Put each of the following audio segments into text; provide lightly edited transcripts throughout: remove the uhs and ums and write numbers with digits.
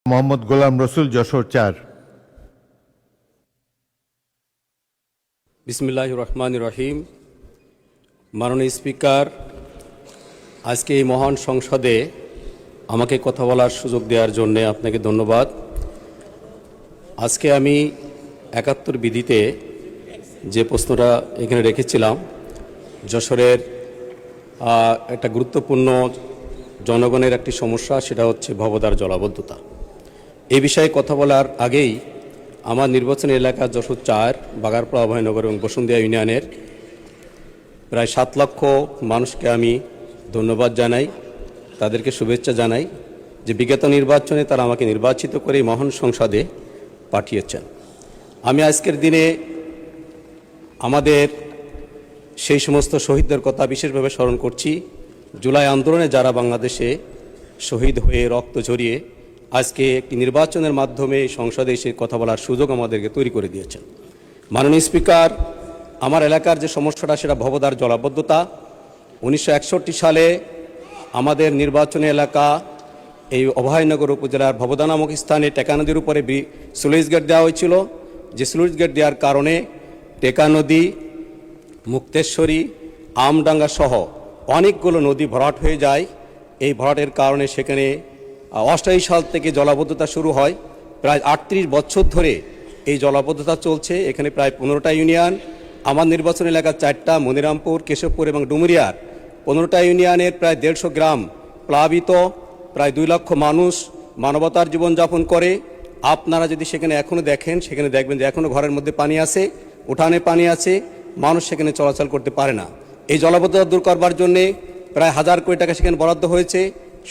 মোহাম্মদ গোলাম রসুল, যশোর ৪। বিসমিল্লাহির রহমানির রহিম। মাননীয় স্পিকার, আজকে এই মহান সংসদে আমাকে কথা বলার সুযোগ দেওয়ার জন্য আপনাকে ধন্যবাদ। আজকে আমি ৭১ বিধিতে যে প্রশ্নটা এখানে রেখেছিলাম, যশোরের একটা গুরুত্বপূর্ণ জনগণের একটি সমস্যা, সেটা হচ্ছে ভবদার জলাবদ্ধতা। এই বিষয়ে কথা বলার আগেই আমার নির্বাচনী এলাকা যশোর ৪, বাগারপাড়া অভয়নগর এবং বসুন্ধিয়া ইউনিয়নের প্রায় ৭ লক্ষ মানুষকে আমি ধন্যবাদ জানাই, তাদেরকে শুভেচ্ছা জানাই যে বিগত নির্বাচনে তারা আমাকে নির্বাচিত করে মহান সংসদে পাঠিয়েছেন। আমি আজকের দিনে আমাদের সেই সমস্ত শহীদদের কথা বিশেষভাবে স্মরণ করছি, জুলাই আন্দোলনে যারা বাংলাদেশে শহীদ হয়ে রক্ত ঝরিয়ে আজকে একটি নির্বাচনের মাধ্যমে সংসদে এসে কথা বলার সুযোগ আমাদেরকে তৈরি করে দিয়েছেন। মাননীয় স্পিকার, আমার এলাকার যে সমস্যাটা সেটা ভবদার জলাবদ্ধতা। 1961 সালে আমাদের নির্বাচনী এলাকা এই অভয়নগর উপজেলার ভবদা নামক স্থানে টেকা নদীর উপরে স্লুইস গেট দেওয়া হয়েছিল। যে স্লুইস গেট দেওয়ার কারণে টেকা নদী, মুক্তেশ্বরী, আমডাঙ্গা সহ অনেকগুলো নদী ভরাট হয়ে যায়। এই ভরাটের কারণে সেখানে 88 সাল থেকে জলাবদ্ধতা শুরু হয়। প্রায় 38 বছর ধরে এই জলাবদ্ধতা চলছে। এখানে প্রায় 15টা ইউনিয়ন, আমার নির্বাচন এলাকা 4টা, মনিরামপুর, কেশবপুর এবং ডুমুরিয়ার 15টা ইউনিয়নের প্রায় 150 গ্রাম প্লাবিত, প্রায় 2 লক্ষ মানুষ মানবতার জীবনযাপন করে। আপনারা যদি সেখানে এখনও দেখেন, সেখানে দেখবেন যে এখনও ঘরের মধ্যে পানি আছে, উঠানে পানি আছে, মানুষ সেখানে চলাচল করতে পারে না। এই জলাবদ্ধতা দূর করবার জন্যে প্রায় 1000 কোটি টাকা সেখানে বরাদ্দ হয়েছে,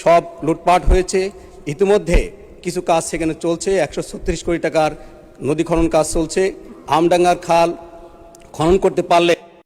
সব লুটপাট হয়েছে। ইতিমধ্যে কিছু কাজ সেখানে চলছে, 136 কোটি টাকার নদী খনন কাজ চলছে। আমডাঙ্গার খাল খনন করতে পারলে